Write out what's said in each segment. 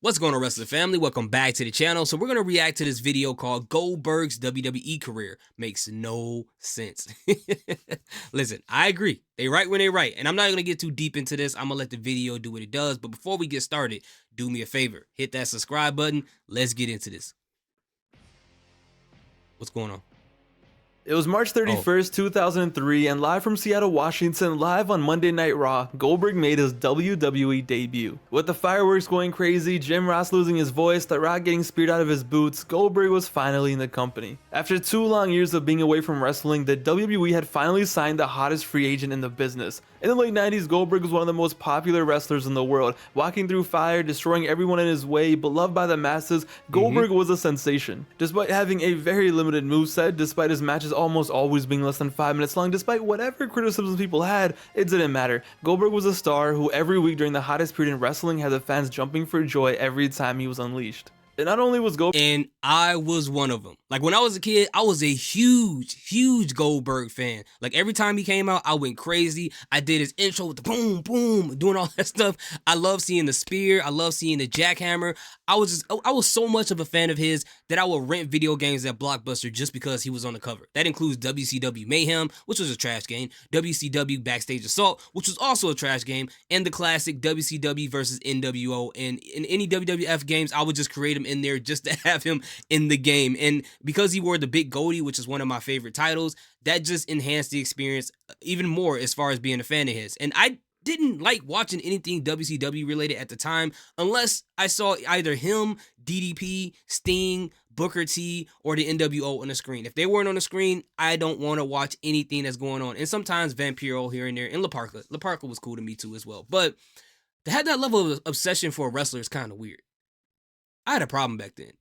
What's going on, wrestling family? Welcome back to the channel. So we're going to react to this video called Goldberg's WWE career makes no sense. Listen, I agree. They right when they right. And I'm not going to get too deep into this. I'm going to let the video do what it does. But before we get started, do me a favor. Hit that subscribe button. Let's get into this. What's going on? It was March 31st, 2003, and live from Seattle, Washington, live on Monday Night Raw, Goldberg made his WWE debut. With the fireworks going crazy, Jim Ross losing his voice, The Rock getting speared out of his boots, Goldberg was finally in the company. After 2 long years of being away from wrestling, the WWE had finally signed the hottest free agent in the business. In the late 90s, Goldberg was one of the most popular wrestlers in the world, walking through fire, destroying everyone in his way, beloved by the masses. Goldberg was a sensation. Despite having a very limited moveset, despite his matches almost always being less than 5 minutes long, despite whatever criticisms people had, it didn't matter. Goldberg was a star who every week during the hottest period in wrestling had the fans jumping for joy every time he was unleashed. And not only was Goldberg, and I was one of them. Like when I was a kid, I was a huge Goldberg fan. Like every time he came out, I went crazy. I did his intro with the boom, boom, doing all that stuff. I love seeing the spear. I love seeing the jackhammer. I was so much of a fan of his that I would rent video games at Blockbuster just because he was on the cover. That includes WCW Mayhem, which was a trash game, WCW Backstage Assault, which was also a trash game, and the classic WCW versus NWO. And in any WWF games, I would just create them in there just to have him in the game. And because he wore the big goatee, which is one of my favorite titles, that just enhanced the experience even more as far as being a fan of his. And I didn't like watching anything WCW related at the time unless I saw either him, DDP, Sting, Booker T, or the NWO on the screen. If they weren't on the screen, I don't want to watch anything that's going on. And sometimes Vampiro here and there, and La Parka. La Parka was cool to me too as well. But to have that level of obsession for a wrestler is kind of weird. I had a problem back then.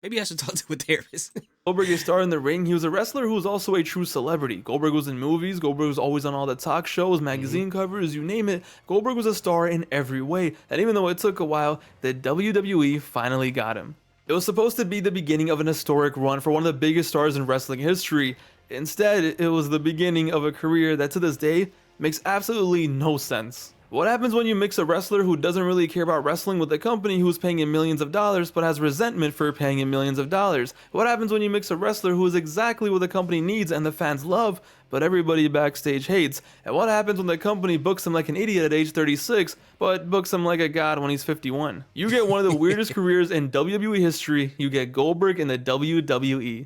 Maybe I should talk to a therapist. Goldberg is a star in the ring. He was a wrestler who was also a true celebrity. Goldberg was in movies, Goldberg was always on all the talk shows, magazine covers, you name it. Goldberg was a star in every way, and even though it took a while, the WWE finally got him. It was supposed to be the beginning of an historic run for one of the biggest stars in wrestling history. Instead, it was the beginning of a career that to this day makes absolutely no sense. What happens when you mix a wrestler who doesn't really care about wrestling with a company who's paying him millions of dollars but has resentment for paying him millions of dollars? What happens when you mix a wrestler who is exactly what the company needs and the fans love, but everybody backstage hates? And what happens when the company books him like an idiot at age 36, but books him like a god when he's 51? You get one of the weirdest careers in WWE history. You get Goldberg in the WWE.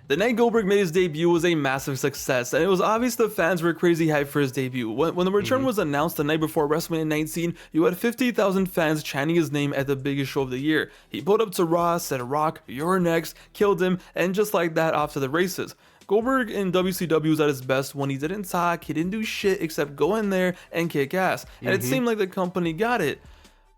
The night Goldberg made his debut was a massive success, and it was obvious the fans were crazy hyped for his debut. When the return was announced the night before WrestleMania 19, you had 50,000 fans chanting his name at the biggest show of the year. He pulled up to Raw, said, "Rock, you're next," killed him, and just like that, off to the races. Goldberg in WCW was at his best when he didn't talk, he didn't do shit except go in there and kick ass, and it seemed like the company got it.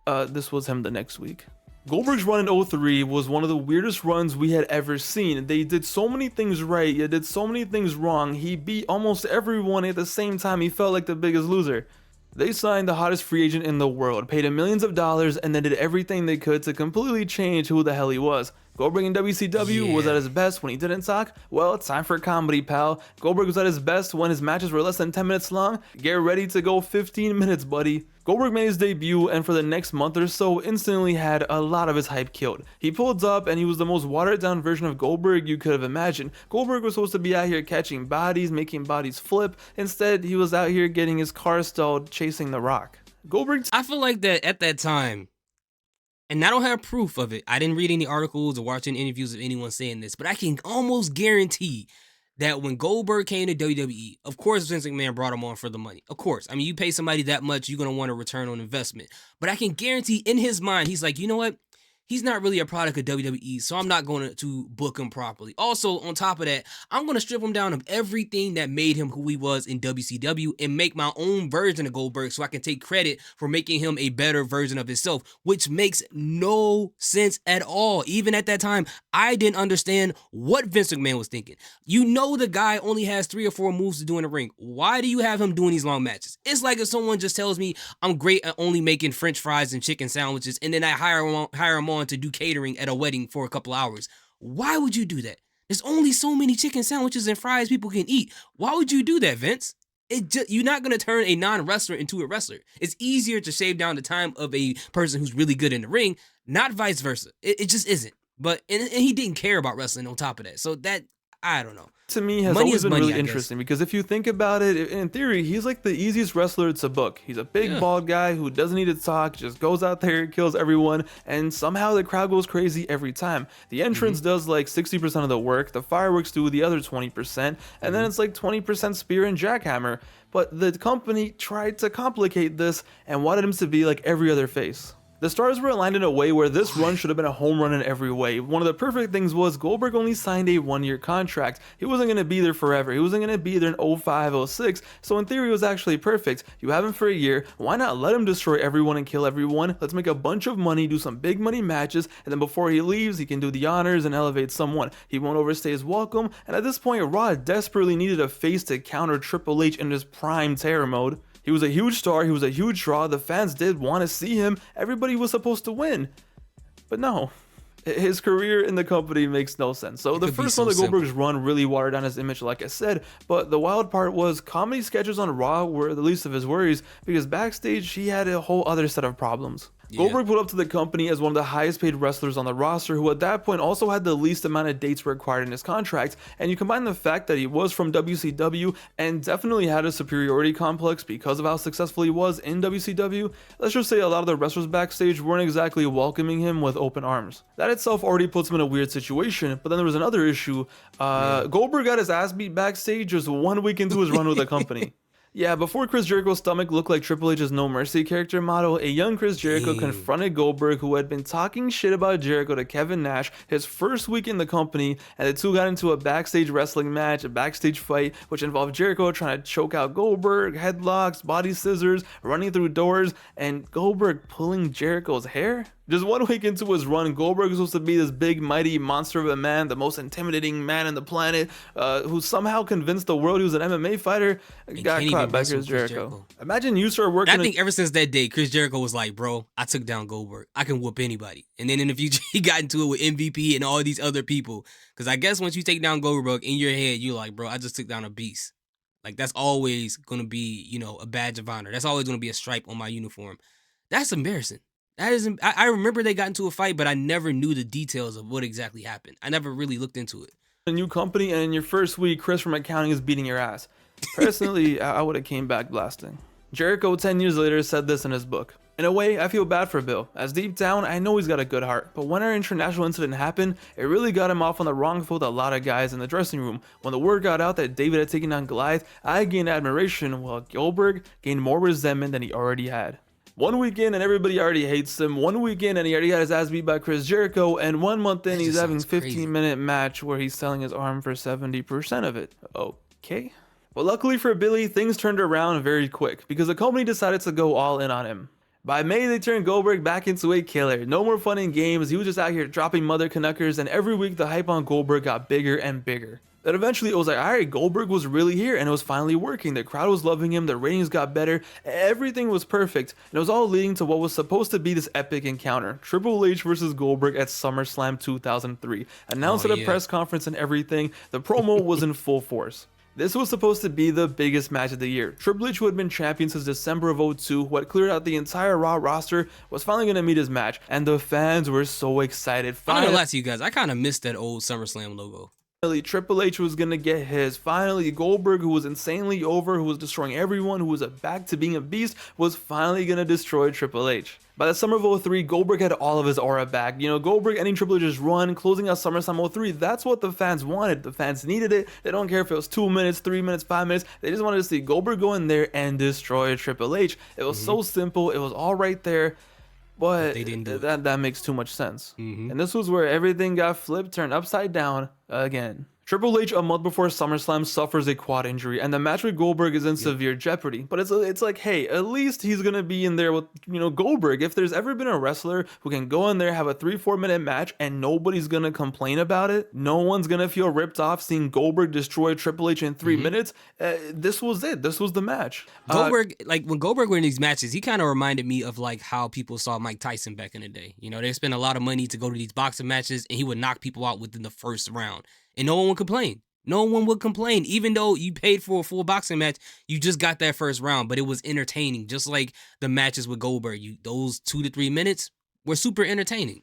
This was him the next week. Goldberg's run in 03 was one of the weirdest runs we had ever seen. They did so many things right, yet did so many things wrong. He beat almost everyone at the same time. He felt like the biggest loser. They signed the hottest free agent in the world, paid him millions of dollars, and then did everything they could to completely change who the hell he was. Goldberg in WCW was at his best when he didn't talk. Well, it's time for comedy, pal. Goldberg was at his best when his matches were less than 10 minutes long. Get ready to go 15 minutes, buddy. Goldberg made his debut and for the next month or so instantly had a lot of his hype killed. He pulled up and he was the most watered down version of Goldberg you could have imagined. Goldberg was supposed to be out here catching bodies, making bodies flip. Instead, he was out here getting his car stalled, chasing The Rock. I feel like that at that time, and I don't have proof of it. I didn't read any articles or watch any interviews of anyone saying this, but I can almost guarantee that when Goldberg came to WWE, of course Vince McMahon brought him on for the money. Of course. I mean, you pay somebody that much, you're going to want a return on investment. But I can guarantee in his mind, he's like, you know what? He's not really a product of WWE, so I'm not going to book him properly. Also, on top of that, I'm going to strip him down of everything that made him who he was in WCW and make my own version of Goldberg so I can take credit for making him a better version of himself, which makes no sense at all. Even at that time, I didn't understand what Vince McMahon was thinking. You know the guy only has 3 or 4 moves to do in the ring. Why do you have him doing these long matches? It's like if someone just tells me I'm great at only making French fries and chicken sandwiches, and then I hire him on to do catering at a wedding for a couple hours. Why would you do that? There's only so many chicken sandwiches and fries people can eat. Why would you do that, Vince? You're not gonna turn a non-wrestler into a wrestler. It's easier to shave down the time of a person who's really good in the ring, not vice versa. It just isn't. But and he didn't care about wrestling on top of that. So that I don't know. To me has Money always is been money, really I guess. interesting because if you think about it, in theory, he's like the easiest wrestler to book. He's a big Yeah. bald guy who doesn't need to talk, just goes out there, kills everyone, and somehow the crowd goes crazy every time. The entrance does like 60% of the work, the fireworks do the other 20%, and then it's like 20% spear and jackhammer. But the company tried to complicate this and wanted him to be like every other face. The stars were aligned in a way where this run should have been a home run in every way. One of the perfect things was Goldberg only signed a 1-year contract. He wasn't going to be there forever. He wasn't going to be there in 05, 06. So in theory, it was actually perfect. You have him for a year. Why not let him destroy everyone and kill everyone? Let's make a bunch of money, do some big money matches, and then before he leaves, he can do the honors and elevate someone. He won't overstay his welcome. And at this point, Raw desperately needed a face to counter Triple H in his prime terror mode. He was a huge star, he was a huge draw, the fans did want to see him, everybody was supposed to win. But no, his career in the company makes no sense. So the first one of Goldberg's run really watered down his image, like I said, but the wild part was comedy sketches on Raw were the least of his worries because backstage he had a whole other set of problems. Yeah. Goldberg put up to the company as one of the highest paid wrestlers on the roster, who at that point also had the least amount of dates required in his contract, and you combine the fact that he was from WCW and definitely had a superiority complex because of how successful he was in WCW, let's just say a lot of the wrestlers backstage weren't exactly welcoming him with open arms. That itself already puts him in a weird situation, but then there was another issue. Goldberg got his ass beat backstage just 1 week into his run with the company. Yeah, before Chris Jericho's stomach looked like Triple H's No Mercy character model, a young Chris Jericho confronted Goldberg, who had been talking shit about Jericho to Kevin Nash his first week in the company, and the two got into a backstage wrestling match, a backstage fight, which involved Jericho trying to choke out Goldberg, headlocks, body scissors, running through doors, and Goldberg pulling Jericho's hair. Just 1 week into his run, Goldberg was supposed to be this big, mighty monster of a man, the most intimidating man on the planet, who somehow convinced the world he was an MMA fighter, got caught by Chris Jericho. Imagine you start working... I think ever since that day, Chris Jericho was like, bro, I took down Goldberg. I can whoop anybody. And then in the future, he got into it with MVP and all these other people. Because I guess once you take down Goldberg, in your head, you're like, bro, I just took down a beast. Like, that's always going to be, you know, a badge of honor. That's always going to be a stripe on my uniform. That's embarrassing. That isn't. I remember they got into a fight, but I never knew the details of what exactly happened. I never really looked into it. A new company, and in your first week, Chris from accounting is beating your ass. Personally, I would have came back blasting. Jericho 10 years later said this in his book. In a way, I feel bad for Bill, as deep down, I know he's got a good heart, but when our international incident happened, it really got him off on the wrong foot with a lot of guys in the dressing room. When the word got out that David had taken down Goliath, I gained admiration, while Goldberg gained more resentment than he already had. 1 weekend and everybody already hates him. 1 weekend and he already got his ass beat by Chris Jericho. And 1 month in, he's having a 15-minute match where he's selling his arm for 70% of it. Okay. But luckily for Billy, things turned around very quick because the company decided to go all in on him. By May, they turned Goldberg back into a killer. No more fun and games. He was just out here dropping mother Canuckers, and every week the hype on Goldberg got bigger and bigger. Then eventually it was like, alright, Goldberg was really here and it was finally working. The crowd was loving him, the ratings got better, everything was perfect. And it was all leading to what was supposed to be this epic encounter. Triple H versus Goldberg at SummerSlam 2003. Announced at a press conference and everything. The promo was in full force. This was supposed to be the biggest match of the year. Triple H, who had been champion since December of 2002, who had cleared out the entire Raw roster, was finally going to meet his match. And the fans were so excited. I'm not gonna lie to you guys, I kind of missed that old SummerSlam logo. Finally, Triple H was going to get his. Finally, Goldberg, who was insanely over, who was destroying everyone, who was back to being a beast, was finally going to destroy Triple H. By the summer of 2003, Goldberg had all of his aura back. You know, Goldberg ending Triple H's run, closing out SummerSlam 2003, that's what the fans wanted. The fans needed it. They don't care if it was 2 minutes, 3 minutes, 5 minutes. They just wanted to see Goldberg go in there and destroy Triple H. It was so simple. It was all right there. But they didn't do that makes too much sense. And this was where everything got flipped, turned upside down again. Triple H, a month before SummerSlam, suffers a quad injury, and the match with Goldberg is in severe jeopardy. But it's like, hey, at least he's gonna be in there with, you know, Goldberg. If there's ever been a wrestler who can go in there, have a 3-4 minute match, and nobody's gonna complain about it, no one's gonna feel ripped off seeing Goldberg destroy Triple H in 3 minutes. This was it. This was the match. Goldberg, like when Goldberg were in these matches, he kind of reminded me of like how people saw Mike Tyson back in the day. You know, they spent a lot of money to go to these boxing matches, and he would knock people out within the first round. And no one would complain No one would complain, even though you paid for a full boxing match. You just got that first round, but it was entertaining, just like the matches with Goldberg. Those 2 to 3 minutes were super entertaining.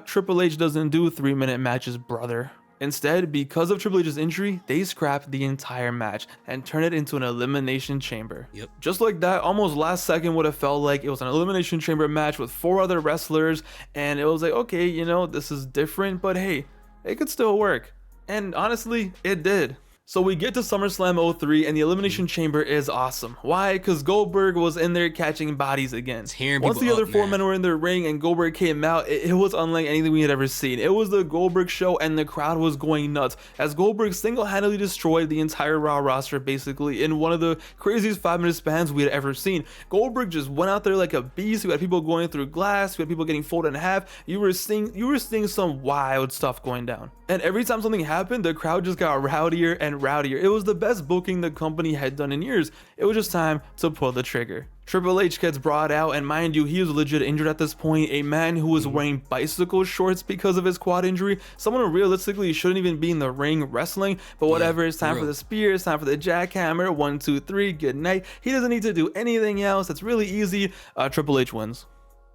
Triple H doesn't do 3-minute matches, brother. Instead, because of Triple H's injury, they scrapped the entire match and turned it into an elimination chamber. Yep. Just like that, almost last second would have felt like it was an elimination chamber match with 4 other wrestlers, and it was like, okay, you know, this is different, but hey, it could still work. And honestly, it did. So we get to SummerSlam 03 and the Elimination Chamber is awesome. Why? Because Goldberg was in there catching bodies again. Once the other 4 men were in the ring and Goldberg came out, it was unlike anything we had ever seen. It was the Goldberg show and the crowd was going nuts as Goldberg single-handedly destroyed the entire Raw roster basically in one of the craziest 5-minute spans we had ever seen. Goldberg just went out there like a beast. You had people going through glass, you had people getting folded in half. You were seeing some wild stuff going down. And every time something happened, the crowd just got rowdier and rowdier. It was the best booking the company had done in years. It was just time to pull the trigger. Triple H gets brought out, and mind you, he was legit injured at this point. A man who was wearing bicycle shorts because of his quad injury. Someone who realistically shouldn't even be in the ring wrestling, but whatever. It's time for the spear, it's time for the jackhammer. 1, 2, 3, good night. He doesn't need to do anything else. It's really easy. Triple H wins.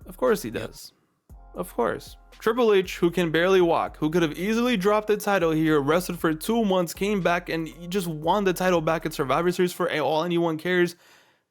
Of course he does. Of course. Triple H, who can barely walk, who could have easily dropped the title here, rested for 2 months, came back and just won the title back at Survivor Series for all anyone cares,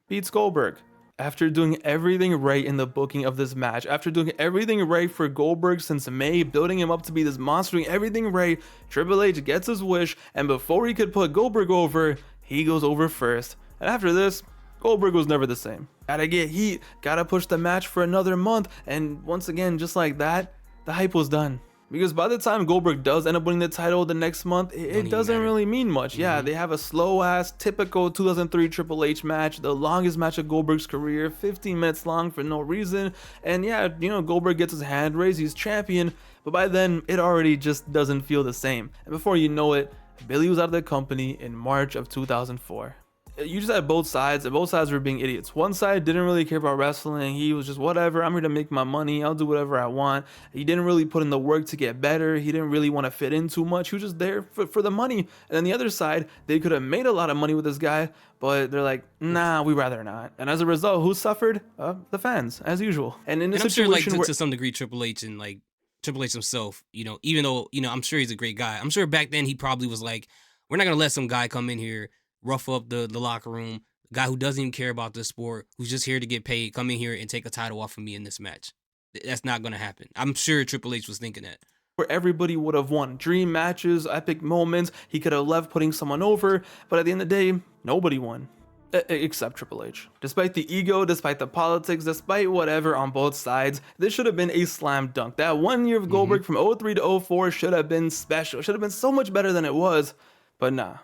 beats Goldberg. After doing everything right in the booking of this match, after doing everything right for Goldberg since May, building him up to be this monster, doing everything right, Triple H gets his wish, and before he could put Goldberg over, he goes over first. And after this, Goldberg was never the same. Gotta get heat, gotta push the match for another month, and once again, just like that, the hype was done. Because by the time Goldberg does end up winning the title the next month, it doesn't really mean much. Yeah, they have a slow-ass, typical 2003 Triple H match, the longest match of Goldberg's career, 15 minutes long for no reason. And yeah, you know, Goldberg gets his hand raised, he's champion, but by then, it already just doesn't feel the same. And before you know it, Billy was out of the company in March of 2004. You just had both sides, and both sides were being idiots. One side didn't really care about wrestling. He was just, whatever, I'm here to make my money, I'll do whatever I want. He didn't really put in the work to get better. He didn't really want to fit in too much. He was just there for the money. And then the other side, they could have made a lot of money with this guy, but they're like, nah, we'd rather not. And as a result, who suffered? The fans, as usual. And in this situation, I'm sure, to some degree, Triple H and Triple H himself, you know, even though, you know, I'm sure he's a great guy. I'm sure back then he probably was like, we're not gonna let some guy come in here, rough up the locker room, guy who doesn't even care about the sport, who's just here to get paid, come in here and take a title off of me in this match. That's not gonna happen. I'm sure Triple H was thinking that. Where everybody would have won. Dream matches, epic moments. He could have left putting someone over, but at the end of the day, nobody won. Except Triple H. Despite the ego, despite the politics, despite whatever on both sides, this should have been a slam dunk. That 1 year of Goldberg from 03 to 04 should have been special. Should have been so much better than it was, but nah.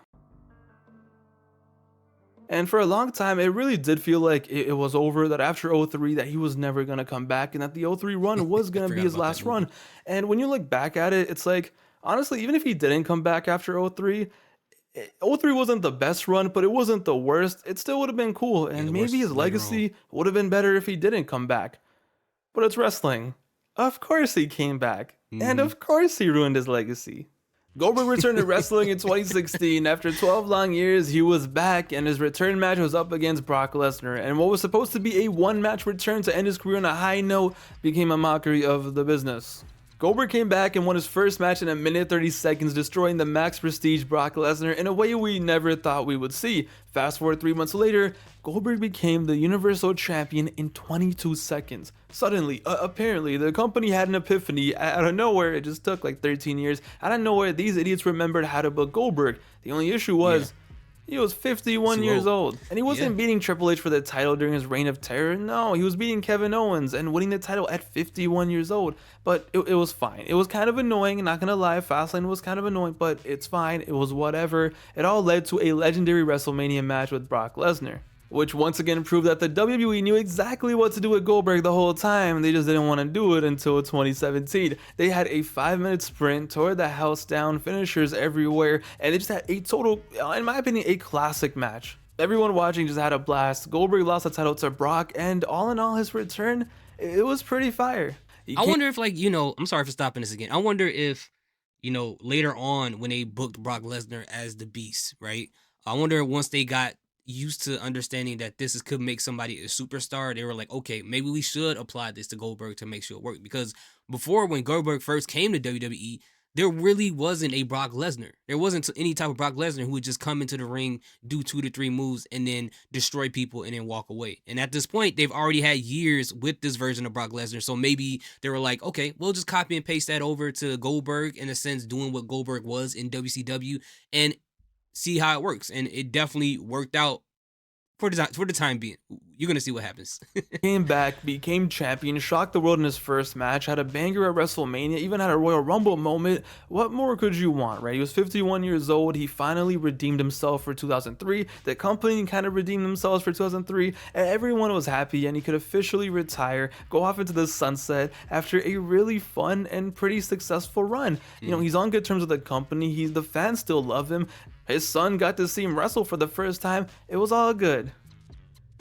And for a long time, it really did feel like it was over, that after 03, that he was never going to come back, and that the 03 run was going to be his last run. And when you look back at it, it's like, honestly, even if he didn't come back after 03, 03 wasn't the best run, but it wasn't the worst. It still would have been cool, and maybe his legacy would have been better if he didn't come back. But it's wrestling. Of course he came back, and of course he ruined his legacy. Goldberg returned to wrestling in 2016. After 12 long years, he was back, and his return match was up against Brock Lesnar. And what was supposed to be a one-match return to end his career on a high note became a mockery of the business. Goldberg came back and won his first match in 1 minute 30 seconds, destroying the max prestige Brock Lesnar in a way we never thought we would see. Fast forward 3 months later, Goldberg became the Universal Champion in 22 seconds. Suddenly, apparently, the company had an epiphany out of nowhere. It just took like 13 years. Out of nowhere, these idiots remembered how to book Goldberg. The only issue was, he was 51 years old, and he wasn't beating Triple H for the title during his reign of terror. No, he was beating Kevin Owens and winning the title at 51 years old. But it was fine. It was kind of annoying, not gonna lie. Fastlane was kind of annoying, but it's fine. It was whatever. It all led to a legendary WrestleMania match with Brock Lesnar, which once again proved that the WWE knew exactly what to do with Goldberg the whole time. They just didn't want to do it until 2017. They had a 5-minute sprint, tore the house down, finishers everywhere, and they just had a total, in my opinion, a classic match. Everyone watching just had a blast. Goldberg lost the title to Brock, and all in all, his return, it was pretty fire. I wonder if, like, you know, I'm sorry for stopping this again. I wonder if, later on when they booked Brock Lesnar as the Beast, right? I wonder once they got used to understanding that this could make somebody a superstar, they were like, okay, maybe we should apply this to Goldberg to make sure it worked. Because before, when Goldberg first came to WWE, there really wasn't a Brock Lesnar. There wasn't any type of Brock Lesnar who would just come into the ring, do 2 to 3 moves, and then destroy people and then walk away. And at this point, they've already had years with this version of Brock Lesnar. So maybe they were like, okay, we'll just copy and paste that over to Goldberg, in a sense, doing what Goldberg was in WCW, and see how it works. And it definitely worked out for the time being. You're gonna see what happens. Came back, became champion, shocked the world in his first match, had a banger at WrestleMania, even had a Royal Rumble moment. What more could you want, right? He was 51 years old. He finally redeemed himself for 2003. The company kind of redeemed themselves for 2003, and everyone was happy, and he could officially retire, go off into the sunset after a really fun and pretty successful run. He's on good terms with the company. The fans still love him. His son got to see him wrestle for the first time. It was all good.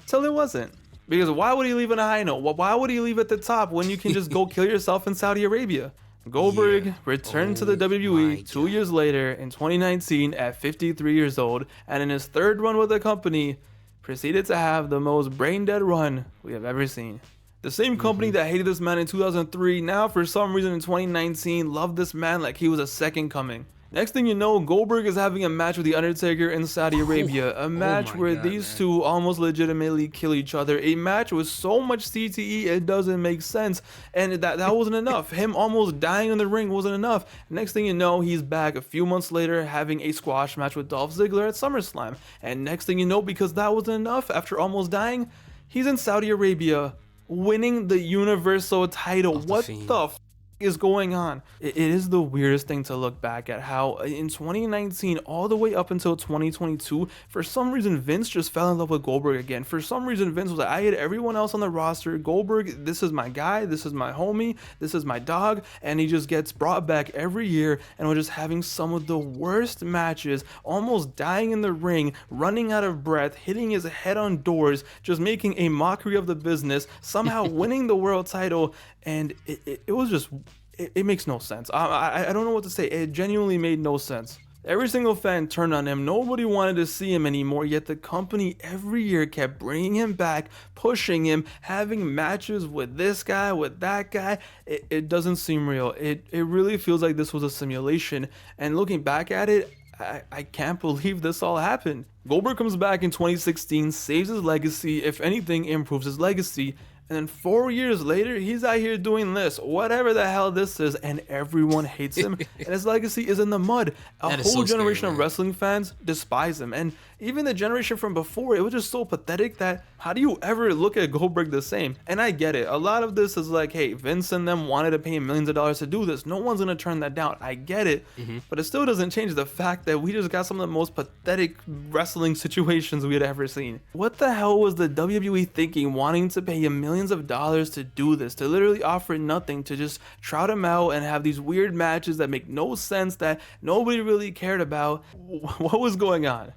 Till it wasn't. Because why would he leave on a high note? Why would he leave at the top when you can just go kill yourself in Saudi Arabia? Goldberg returned to the WWE 2 years later in 2019 at 53 years old, and in his third run with the company, proceeded to have the most brain-dead run we have ever seen. The same company that hated this man in 2003, now for some reason in 2019 loved this man like he was a second coming. Next thing you know, Goldberg is having a match with The Undertaker in Saudi Arabia. A match where these two almost legitimately kill each other. A match with so much CTE, it doesn't make sense. And that wasn't enough. Him almost dying in the ring wasn't enough. Next thing you know, he's back a few months later having a squash match with Dolph Ziggler at SummerSlam. And next thing you know, because that wasn't enough, after almost dying, he's in Saudi Arabia winning the Universal title. What the f is going on? It is the weirdest thing to look back at, how in 2019 all the way up until 2022, for some reason Vince just fell in love with Goldberg again. For some reason Vince was like, I hate everyone else on the roster. Goldberg, this is my guy, this is my homie, this is my dog, and he just gets brought back every year, and we're just having some of the worst matches, almost dying in the ring, running out of breath, hitting his head on doors, just making a mockery of the business, somehow winning the world title. And it was just, it makes no sense. I don't know what to say. It genuinely made no sense. Every single fan turned on him. Nobody wanted to see him anymore, yet the company every year kept bringing him back, pushing him, having matches with this guy, with that guy. It doesn't seem real. It really feels like this was a simulation. And looking back at it, I can't believe this all happened. Goldberg comes back in 2016, saves his legacy, if anything, improves his legacy. And then 4 years later, he's out here doing this, whatever the hell this is, and everyone hates him, and his legacy is in the mud. A whole generation of wrestling fans despise him, and even the generation from before, it was just so pathetic that how do you ever look at Goldberg the same? And I get it. A lot of this is like, hey, Vince and them wanted to pay him millions of dollars to do this. No one's going to turn that down. I get it. But it still doesn't change the fact that we just got some of the most pathetic wrestling situations we had ever seen. What the hell was the WWE thinking, wanting to pay him millions of dollars to do this, to literally offer nothing, to just trout him out and have these weird matches that make no sense, that nobody really cared about? What was going on?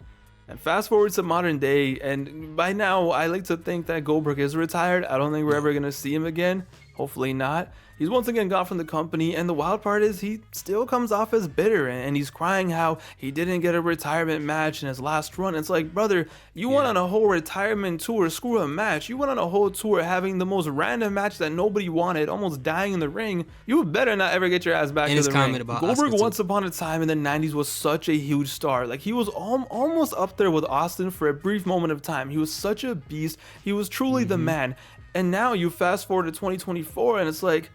And fast forward to modern day, and by now I like to think that Goldberg is retired. I don't think we're ever going to see him again. Hopefully not. He's once again gone from the company, and the wild part is he still comes off as bitter, and he's crying how he didn't get a retirement match in his last run. It's like, brother, you went on a whole retirement tour, screw a match. You went on a whole tour having the most random match that nobody wanted, almost dying in the ring. You better not ever get your ass back to the ring. Goldberg once upon a time in the 90s was such a huge star. Like, he was almost up there with Austin for a brief moment of time. He was such a beast. He was truly the man. And now you fast forward to 2024, and it's like,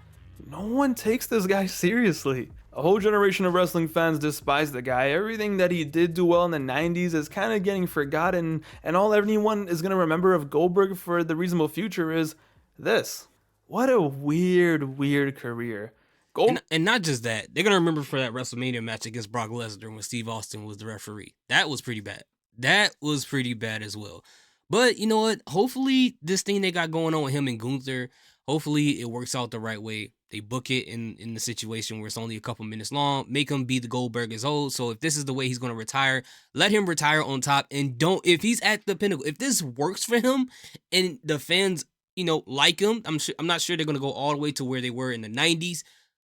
no one takes this guy seriously. A whole generation of wrestling fans despise the guy. Everything that he did do well in the 90s is kind of getting forgotten, and all anyone is going to remember of Goldberg for the reasonable future is this. What a weird career. And not just that, they're going to remember for that WrestleMania match against Brock Lesnar when Steve Austin was the referee. That was pretty bad. That was pretty bad as well. But you know what? Hopefully this thing they got going on with him and Gunther, hopefully it works out the right way. They book it in the situation where it's only a couple minutes long. Make him be the Goldberg as old. So if this is the way he's going to retire, let him retire on top. And if he's at the pinnacle, if this works for him and the fans, like him, I'm not sure they're going to go all the way to where they were in the 90s.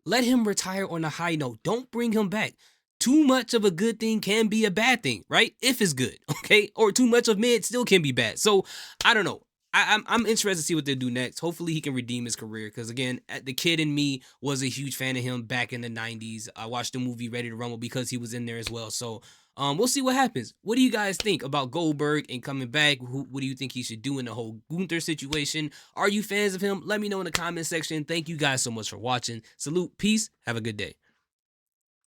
let him retire on a high note. Don't bring him back. Too much of a good thing can be a bad thing, right? If it's good, okay? Or too much of mid still can be bad. So I don't know. I'm interested to see what they do next. Hopefully he can redeem his career because again, the kid in me was a huge fan of him back in the 90s. I watched the movie Ready to Rumble because he was in there as well. So we'll see what happens. What do you guys think about Goldberg and coming back? What do you think he should do in the whole Gunther situation? Are you fans of him? Let me know in the comment section. Thank you guys so much for watching. Salute, peace, have a good day.